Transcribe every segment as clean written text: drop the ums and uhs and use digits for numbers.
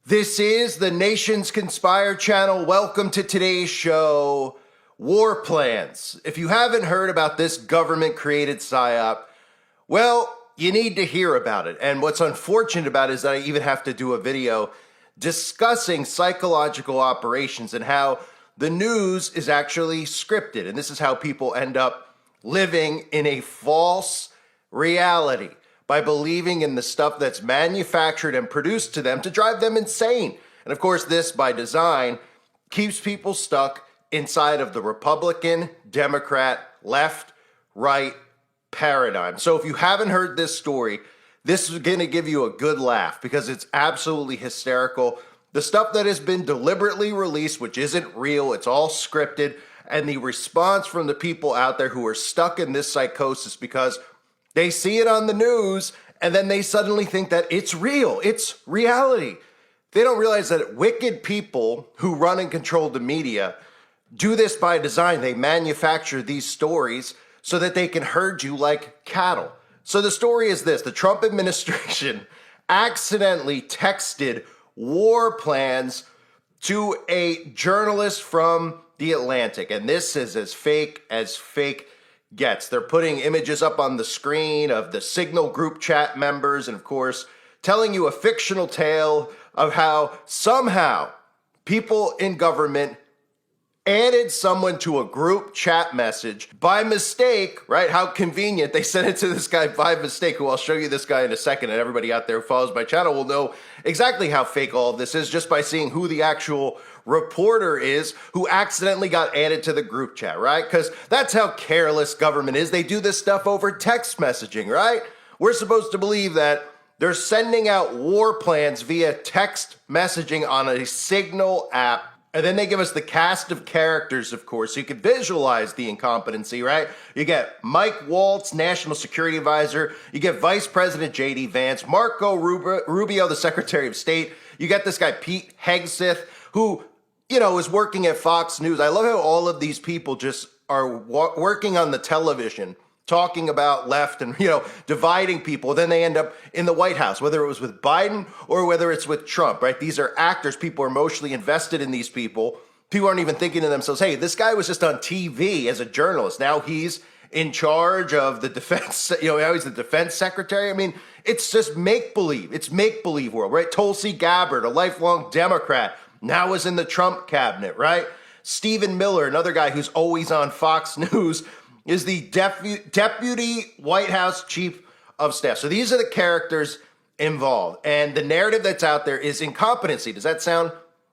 This is the Nations Conspire channel. Welcome to today's show, War Plans. If you haven't heard about this government-created Psyop, well, you need to hear about it. And what's unfortunate about it is that I even have to do a video discussing psychological operations and how the news is actually scripted. And this is how people end up living in a false reality by believing in the stuff that's manufactured and produced to them to drive them insane. And of course, this, by design, keeps people stuck inside of the Republican, Democrat, left, right paradigm. So if you haven't heard this story, this is going to give you a good laugh because it's absolutely hysterical. The stuff that has been deliberately released, which isn't real, it's all scripted, and the response from the people out there who are stuck in this psychosis because they see it on the news and then they suddenly think that it's real, it's reality. They don't realize that wicked people who run and control the media do this by design. They manufacture these stories so that they can herd you like cattle. So the story is this: the Trump administration accidentally texted war plans to a journalist from The Atlantic. And this is as fake gets. They're putting images up on the screen of the Signal group chat members and, of course, telling you a fictional tale of how somehow people in government added someone to a group chat message by mistake, right? How convenient. They sent it to this guy by mistake, who I'll show you this guy in a second, and everybody out there who follows my channel will know exactly how fake all of this is just by seeing who the actual reporter is who accidentally got added to the group chat, right? Because that's how careless government is. They do this stuff over text messaging, right? We're supposed to believe that they're sending out war plans via text messaging on a Signal app. And then they give us the cast of characters, of course, so you can visualize the incompetency, right? You get Mike Waltz, National Security Advisor. You get Vice President J.D. Vance, Marco Rubio, the Secretary of State. You get this guy, Pete Hegseth, who, you know, is working at Fox News. I love how all of these people just are working on the television, talking about left and, dividing people. Then they end up in the White House, whether it was with Biden or whether it's with Trump, right? These are actors. People are emotionally invested in these people. People aren't even thinking to themselves, hey, this guy was just on TV as a journalist. Now he's in charge of the defense, now he's the defense secretary. I mean, it's just make-believe. It's make-believe world, right? Tulsi Gabbard, a lifelong Democrat, now is in the Trump cabinet, right? Stephen Miller, another guy who's always on Fox News, is the Deputy White House Chief of Staff. So these are the characters involved. And the narrative that's out there is incompetency. Does that sound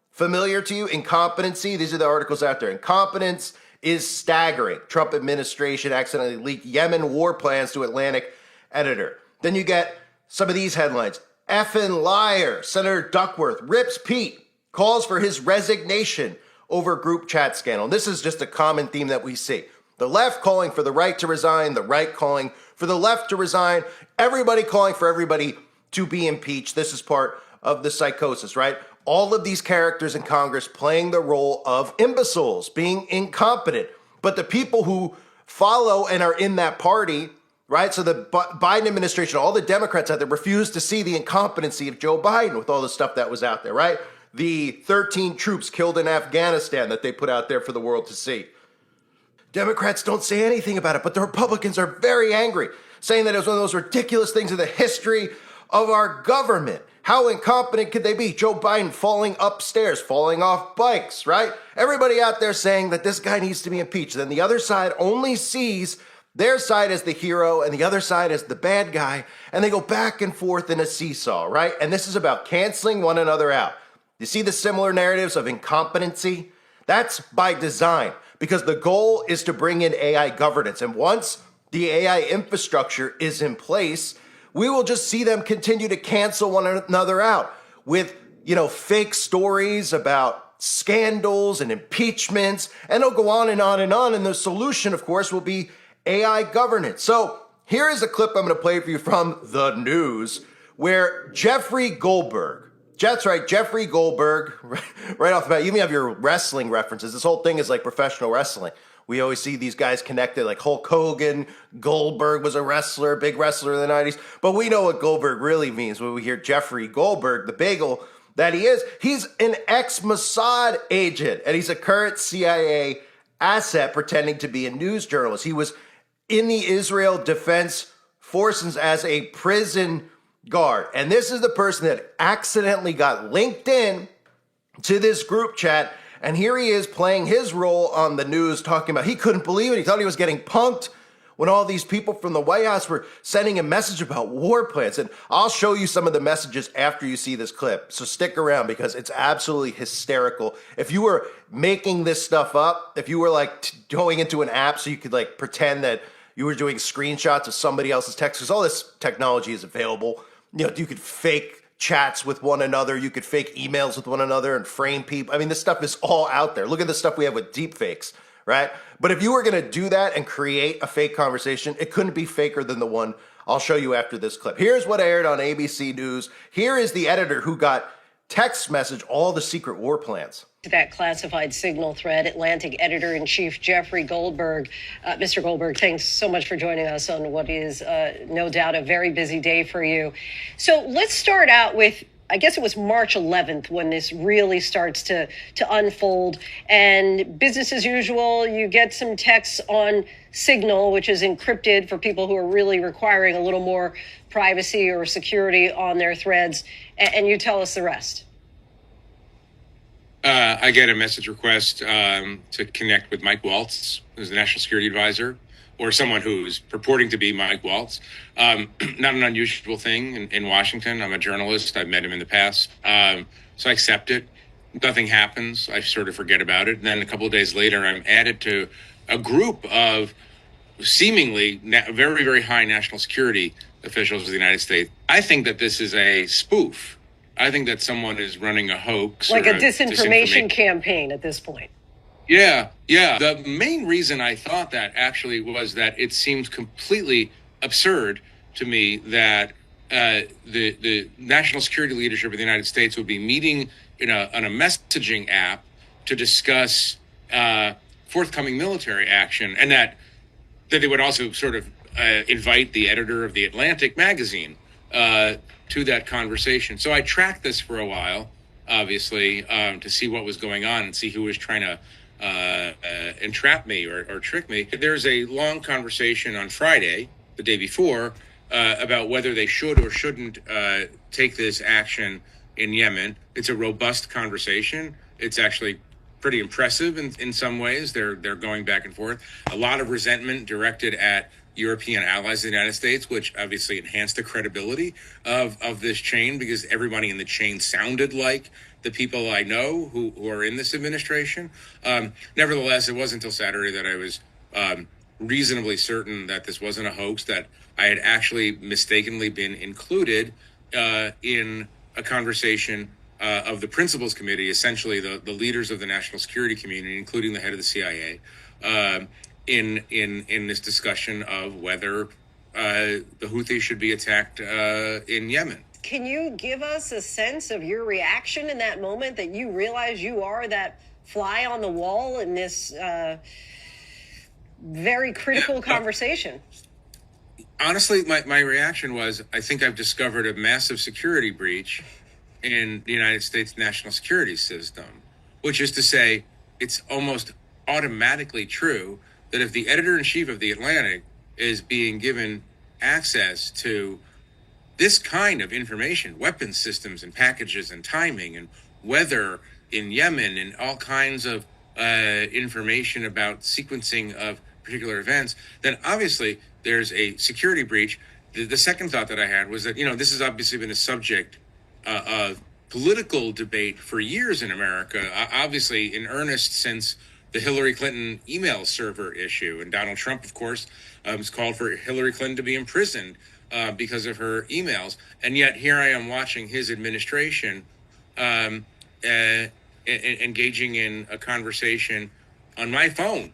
familiar to you? Incompetency. These are the articles out there. Incompetence is staggering. Trump administration accidentally leaked Yemen war plans to Atlantic editor. Then you get some of these headlines. Effing liar. Senator Duckworth rips Pete, calls for his resignation over group chat scandal. And this is just a common theme that we see. The left calling for the right to resign, the right calling for the left to resign, everybody calling for everybody to be impeached. This is part of the psychosis, right? All of these characters in Congress playing the role of imbeciles, being incompetent. But the people who follow and are in that party, right? So the Biden administration, all the Democrats out there refuse to see the incompetency of Joe Biden with all the stuff that was out there, right? The 13 troops killed in Afghanistan that they put out there for the world to see. Democrats don't say anything about it, but the Republicans are very angry, saying that it was one of those ridiculous things in the history of our government. How incompetent could they be? Joe Biden falling upstairs, falling off bikes, right? Everybody out there saying that this guy needs to be impeached. Then the other side only sees their side as the hero and the other side as the bad guy, and they go back and forth in a seesaw, right? And this is about canceling one another out. You see the similar narratives of incompetency? That's by design, because the goal is to bring in AI governance. And once the AI infrastructure is in place, we will just see them continue to cancel one another out with, fake stories about scandals and impeachments, and it'll go on and on and on. And the solution, of course, will be AI governance. So here is a clip I'm going to play for you from the news where Jeffrey Goldberg, that's right, Jeffrey Goldberg, right off the bat, you even have your wrestling references. This whole thing is like professional wrestling. We always see these guys connected, like Hulk Hogan. Goldberg was a wrestler, big wrestler in the 90s. But we know what Goldberg really means when we hear Jeffrey Goldberg, the bagel that he is. He's an ex-Mossad agent, and he's a current CIA asset pretending to be a news journalist. He was in the Israel Defense Forces as a prison guard. And this is the person that accidentally got linked in to this group chat. And here he is playing his role on the news, talking about he couldn't believe it. He thought he was getting punked when all these people from the White House were sending a message about war plans. And I'll show you some of the messages after you see this clip. So stick around because it's absolutely hysterical. If you were making this stuff up, if you were like going into an app so you could like pretend that you were doing screenshots of somebody else's text, because all this technology is available. You know, you could fake chats with one another. You could fake emails with one another and frame people. I mean, this stuff is all out there. Look at the stuff we have with deep fakes, right? But if you were going to do that and create a fake conversation, it couldn't be faker than the one I'll show you after this clip. Here's what aired on ABC News. Here is the editor who got text message all the secret war plans. That classified signal thread, Atlantic editor-in-chief Jeffrey Goldberg. Mr. Goldberg, thanks so much for joining us on what is no doubt a very busy day for you. So let's start out with, I guess it was March 11th when this really starts to unfold. And business as usual, you get some texts on Signal, which is encrypted for people who are really requiring a little more privacy or security on their threads. And you tell us the rest. I get a message request to connect with Mike Waltz, who's the National Security Advisor, or someone who's purporting to be Mike Waltz. Not an unusual thing in Washington. I'm a journalist. I've met him in the past. So I accept it. Nothing happens. I sort of forget about it. And then a couple of days later, I'm added to a group of seemingly very, very high national security officials of the United States. I think that this is a spoof. I think that someone is running a hoax. Like a disinformation campaign at this point. Yeah. The main reason I thought that actually was that it seemed completely absurd to me that the national security leadership of the United States would be meeting on a messaging app to discuss forthcoming military action, and that they would also sort of invite the editor of the Atlantic magazine to that conversation. So I tracked this for a while, obviously, to see what was going on and see who was trying to entrap me or trick me. There's a long conversation on Friday, the day before, about whether they should or shouldn't take this action in Yemen. It's a robust conversation. It's actually pretty impressive in some ways. They're going back and forth. A lot of resentment directed at European allies of the United States, which obviously enhanced the credibility of this chain, because everybody in the chain sounded like the people I know who are in this administration. Nevertheless, it wasn't until Saturday that I was reasonably certain that this wasn't a hoax, that I had actually mistakenly been included in a conversation of the Principals Committee, essentially the leaders of the national security community, including the head of the CIA, in this discussion of whether the Houthis should be attacked in Yemen. Can you give us a sense of your reaction in that moment that you realize you are that fly on the wall in this very critical conversation? Honestly, my reaction was, I think I've discovered a massive security breach in the United States national security system, which is to say, it's almost automatically true that if the editor-in-chief of the Atlantic is being given access to this kind of information, weapons systems and packages and timing and weather in Yemen and all kinds of information about sequencing of particular events, then obviously there's a security breach. The second thought that I had was that, this has obviously been a subject of political debate for years in America, obviously in earnest since the Hillary Clinton email server issue. And Donald Trump, of course, has called for Hillary Clinton to be imprisoned because of her emails. And yet here I am watching his administration engaging in a conversation on my phone,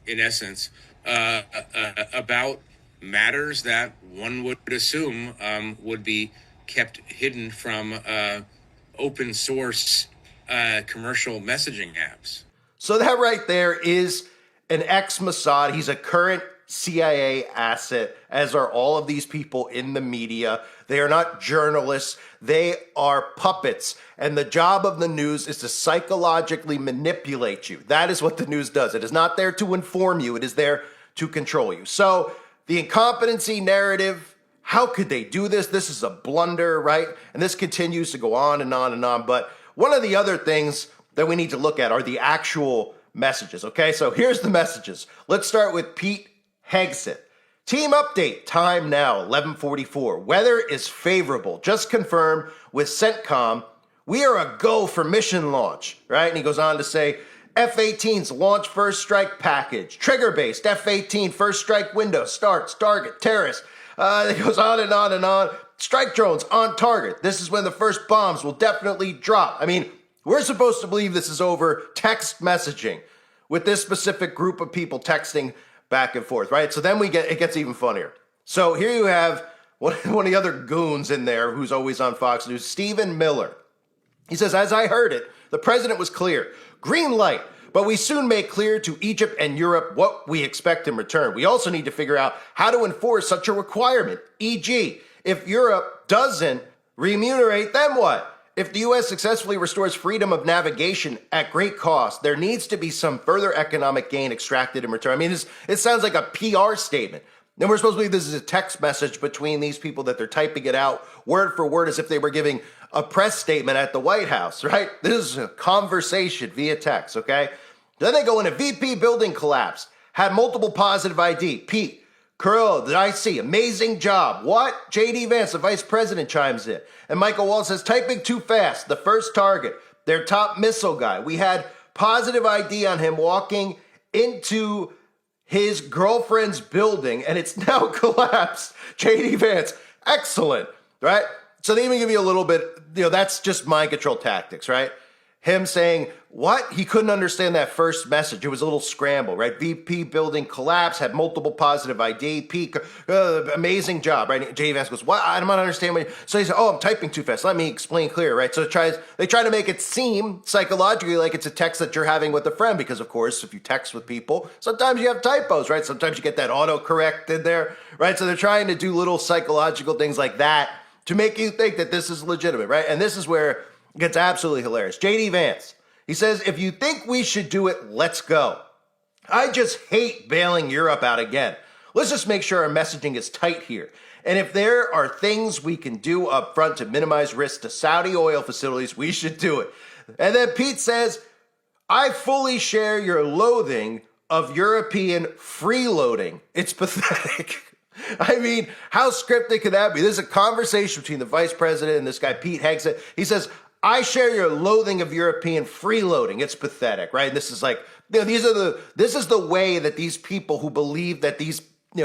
in essence, about matters that one would assume would be kept hidden from open source commercial messaging apps. So that right there is an ex-Mossad. He's a current CIA asset, as are all of these people in the media. They are not journalists. They are puppets. And the job of the news is to psychologically manipulate you. That is what the news does. It is not there to inform you. It is there to control you. So the incompetency narrative, how could they do this? This is a blunder, right? And this continues to go on and on and on. But one of the other things that we need to look at are the actual messages, okay? So here's the messages. Let's start with Pete Hegseth. Team update, time now, 11:44. Weather is favorable. Just confirmed with CENTCOM. We are a go for mission launch, right? And he goes on to say, F-18's launch first strike package, trigger-based F-18 first strike window, starts, target, terrorist. It goes on and on and on. Strike drones on target. This is when the first bombs will definitely drop. I mean, we're supposed to believe this is over text messaging with this specific group of people texting back and forth, right? So then it gets even funnier. So here you have one of the other goons in there who's always on Fox News, Stephen Miller. He says, as I heard it, the president was clear. Green light. But we soon make clear to Egypt and Europe what we expect in return. We also need to figure out how to enforce such a requirement. E.g., if Europe doesn't remunerate, then what? If the U.S. successfully restores freedom of navigation at great cost, there needs to be some further economic gain extracted in return. I mean, it sounds like a PR statement. And we're supposed to believe this is a text message between these people that they're typing it out word for word as if they were giving a press statement at the White House, right? This is a conversation via text, okay? Then they go into VP building collapse, had multiple positive ID. Pete, Curl, did I see? Amazing job. What? J.D. Vance, the vice president, chimes in. And Michael Wall says, typing too fast. The first target, their top missile guy. We had positive ID on him walking into his girlfriend's building, and it's now collapsed. J.D. Vance, excellent, right? So they even give you a little bit, that's just mind control tactics, right? Him saying, what? He couldn't understand that first message. It was a little scramble, right? VP building collapse, had multiple positive ID, peak, amazing job, right? J.D. Vance goes, what? I don't understand what So he said, I'm typing too fast. Let me explain clear, right? So they try to make it seem psychologically like it's a text that you're having with a friend, because of course, if you text with people, sometimes you have typos, right? Sometimes you get that autocorrect in there, right? So they're trying to do little psychological things like that to make you think that this is legitimate, right? And this is where it gets absolutely hilarious. J.D. Vance, he says, if you think we should do it, let's go. I just hate bailing Europe out again. Let's just make sure our messaging is tight here. And if there are things we can do up front to minimize risk to Saudi oil facilities, we should do it. And then Pete says, I fully share your loathing of European freeloading. It's pathetic. I mean, how scripted could that be? This is a conversation between the vice president and this guy, Pete Hegseth. He says, I share your loathing of European freeloading. It's pathetic, right? And this is like, this is the way that these people who believe that these,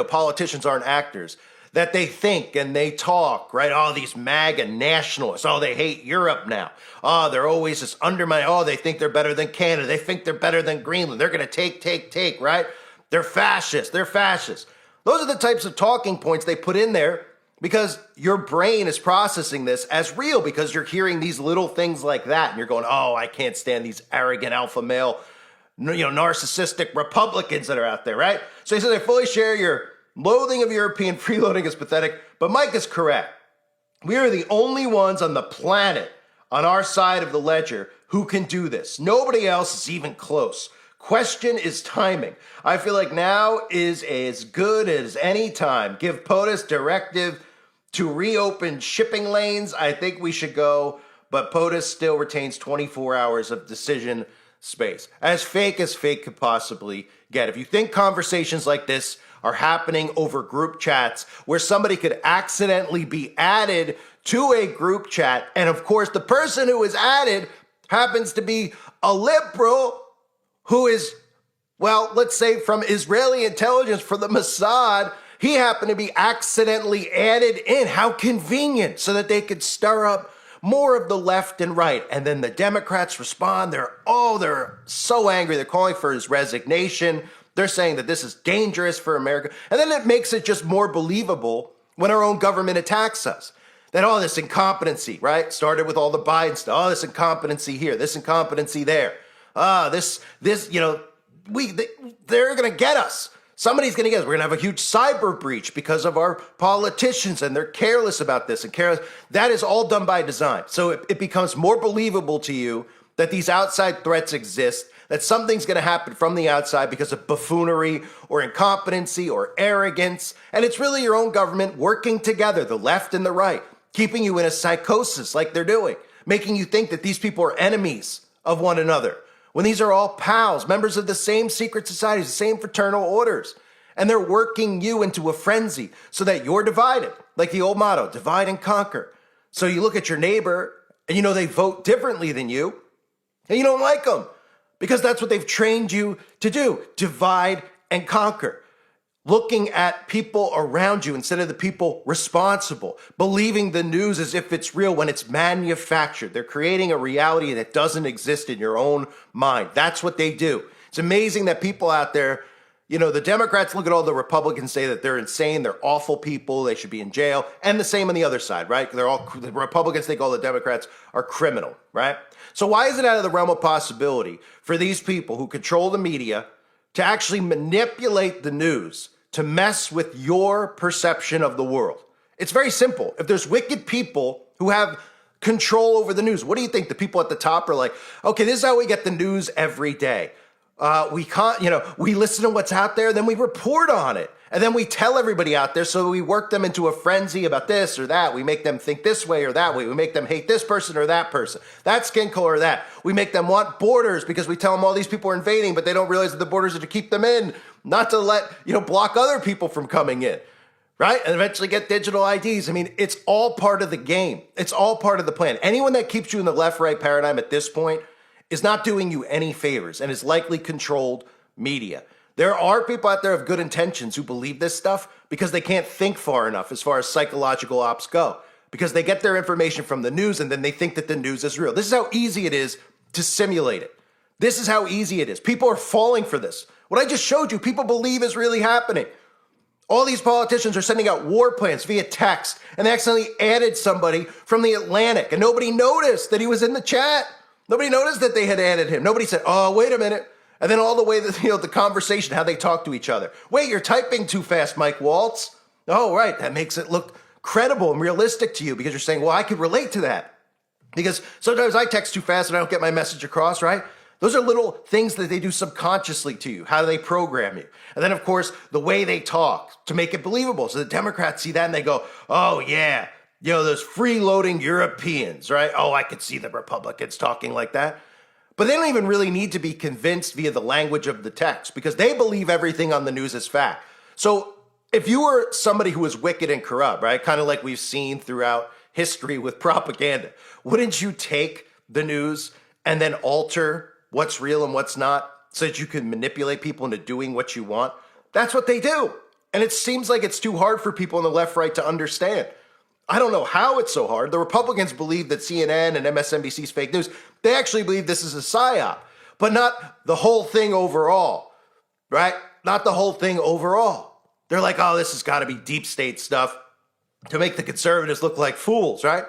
politicians aren't actors, that they think and they talk, right? Oh, these MAGA nationalists. Oh, they hate Europe now. Oh, they're always just undermining. Oh, they think they're better than Canada. They think they're better than Greenland. They're going to take, right? They're fascists. Those are the types of talking points they put in there because your brain is processing this as real because you're hearing these little things like that and you're going, oh, I can't stand these arrogant alpha male, narcissistic Republicans that are out there, right? So he says, I fully share your loathing of European freeloading is pathetic, but Mike is correct. We are the only ones on the planet on our side of the ledger who can do this. Nobody else is even close. Question is timing. I feel like now is as good as any time. Give POTUS directive to reopen shipping lanes. I think we should go, but POTUS still retains 24 hours of decision space. As fake could possibly get. If you think conversations like this are happening over group chats where somebody could accidentally be added to a group chat, and of course the person who is added happens to be a liberal who is, well, let's say from Israeli intelligence for the Mossad, he happened to be accidentally added in. How convenient, so that they could stir up more of the left and right. And then the Democrats respond. They're so angry. They're calling for his resignation. They're saying that this is dangerous for America. And then it makes it just more believable when our own government attacks us. That all this incompetency, right? Started with all the Biden stuff. Oh, this incompetency here, this incompetency there. They're going to get us. Somebody's going to guess. We're going to have a huge cyber breach because of our politicians and they're careless about this and careless. That is all done by design. So it becomes more believable to you that these outside threats exist, that something's going to happen from the outside because of buffoonery or incompetency or arrogance. And it's really your own government working together, the left and the right, keeping you in a psychosis like they're doing, making you think that these people are enemies of one another, when these are all pals, members of the same secret societies, the same fraternal orders. And they're working you into a frenzy so that you're divided, like the old motto, divide and conquer. So you look at your neighbor and you know they vote differently than you, and you don't like them because that's what they've trained you to do, divide and conquer. Looking at people around you instead of the people responsible, believing the news as if it's real when it's manufactured. They're creating a reality that doesn't exist in your own mind. That's what they do. It's amazing that people out there, the Democrats look at all the Republicans, say that they're insane, they're awful people, they should be in jail, and the same on the other side, right? The Republicans think all the Democrats are criminal, right? So why is it out of the realm of possibility for these people who control the media to actually manipulate the news to mess with your perception of the world? It's very simple. If there's wicked people who have control over the news, what do you think? The people at the top are like, okay, this is how we get the news every day. We listen to what's out there, then we report on it. And then we tell everybody out there, so we work them into a frenzy about this or that. We make them think this way or that way. We make them hate this person or that skin color or that. We make them want borders because we tell them all these people are invading, but they don't realize that the borders are to keep them in, not to let, block other people from coming in, right? And eventually get digital IDs. I mean, it's all part of the game. It's all part of the plan. Anyone that keeps you in the left-right paradigm at this point is not doing you any favors and is likely controlled media. There are people out there of good intentions who believe this stuff because they can't think far enough as far as psychological ops go, because they get their information from the news and then they think that the news is real. This is how easy it is to simulate it. This is how easy it is. People are falling for this. What I just showed you, people believe is really happening. All these politicians are sending out war plans via text, and they accidentally added somebody from the Atlantic, and nobody noticed that he was in the chat. Nobody noticed that they had added him. Nobody said, oh, wait a minute. And then all the way, the conversation, how they talk to each other. Wait, you're typing too fast, Mike Waltz. Oh, right. That makes it look credible and realistic to you because you're saying, well, I could relate to that. Because sometimes I text too fast and I don't get my message across, right? Those are little things that they do subconsciously to you. How do they program you? And then, of course, the way they talk to make it believable. So the Democrats see that and they go, oh, yeah, those freeloading Europeans, right? Oh, I could see the Republicans talking like that. But they don't even really need to be convinced via the language of the text because they believe everything on the news is fact. So if you were somebody who is wicked and corrupt, right, kind of like we've seen throughout history with propaganda, wouldn't you take the news and then alter what's real and what's not so that you can manipulate people into doing what you want? That's what they do. And it seems like it's too hard for people on the left, right to understand. I don't know how it's so hard. The Republicans believe that CNN and MSNBC is fake news. They actually believe this is a psyop, but not the whole thing overall, right? Not the whole thing overall. They're like, oh, this has got to be deep state stuff to make the conservatives look like fools, right?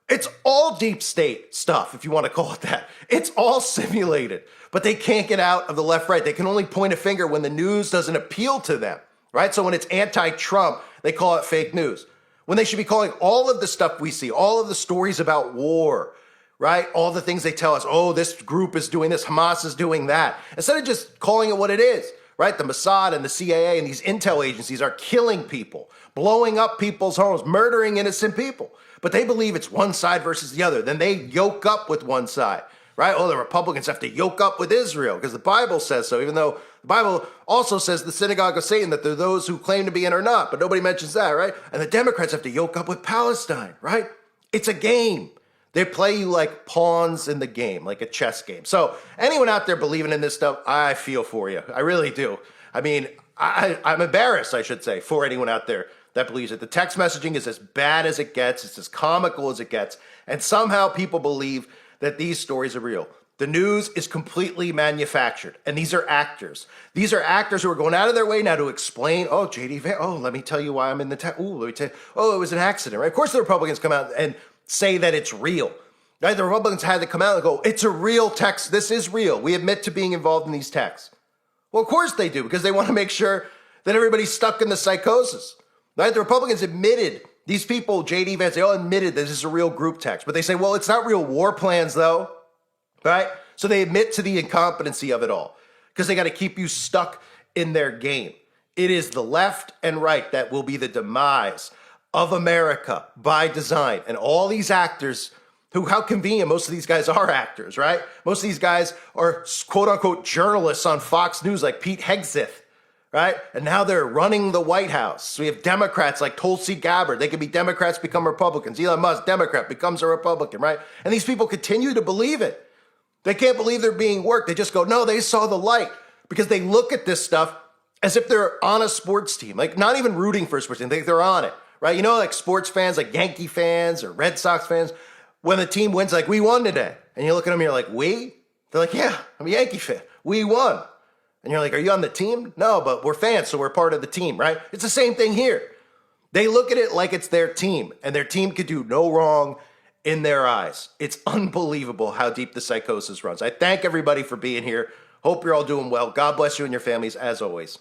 It's all deep state stuff, if you want to call it that. It's all simulated, but they can't get out of the left, right. They can only point a finger when the news doesn't appeal to them, right? So when it's anti-Trump, they call it fake news. When they should be calling all of the stuff we see, all of the stories about war, right? All the things they tell us, oh, this group is doing this, Hamas is doing that. Instead of just calling it what it is, right? The Mossad and the CIA and these intel agencies are killing people, blowing up people's homes, murdering innocent people. But they believe it's one side versus the other. Then they yoke up with one side, right? Oh, the Republicans have to yoke up with Israel because the Bible says so, even though the Bible also says the synagogue of Satan, that they're those who claim to be in or not, but nobody mentions that, right? And the Democrats have to yoke up with Palestine, right? It's a game. They play you like pawns in the game, like a chess game. So anyone out there believing in this stuff, I feel for you. I really do. I mean, I'm embarrassed, I should say, for anyone out there that believes it. The text messaging is as bad as it gets. It's as comical as it gets. And somehow people believe that these stories are real. The news is completely manufactured, and these are actors. These are actors who are going out of their way now to explain, oh, J.D. Vance, oh, let me tell you why I'm in the text. Oh, let me tell you, oh, it was an accident, right? Of course the Republicans come out and say that it's real, right? The Republicans had to come out and go, it's a real text. This is real. We admit to being involved in these texts. Well, of course they do, because they want to make sure Then everybody's stuck in the psychosis, right? The Republicans admitted, these people, JD Vance, they all admitted that this is a real group text. But they say, well, it's not real war plans, though, right? So they admit to the incompetency of it all because they got to keep you stuck in their game. It is the left and right that will be the demise of America by design. And all these actors who, how convenient, most of these guys are actors, right? Most of these guys are quote unquote journalists on Fox News like Pete Hegseth, right? And now they're running the White House. So we have Democrats like Tulsi Gabbard. They can be Democrats, become Republicans. Elon Musk, Democrat, becomes a Republican, right? And these people continue to believe it. They can't believe they're being worked. They just go, no, they saw the light because they look at this stuff as if they're on a sports team, like not even rooting for a sports team. They're on it, right? You know, like sports fans, like Yankee fans or Red Sox fans, when the team wins, like, we won today. And you look at them and you're like, we? They're like, yeah, I'm a Yankee fan. We won. And you're like, are you on the team? No, but we're fans, so we're part of the team, right? It's the same thing here. They look at it like it's their team, and their team could do no wrong in their eyes. It's unbelievable how deep the psychosis runs. I thank everybody for being here. Hope you're all doing well. God bless you and your families, as always.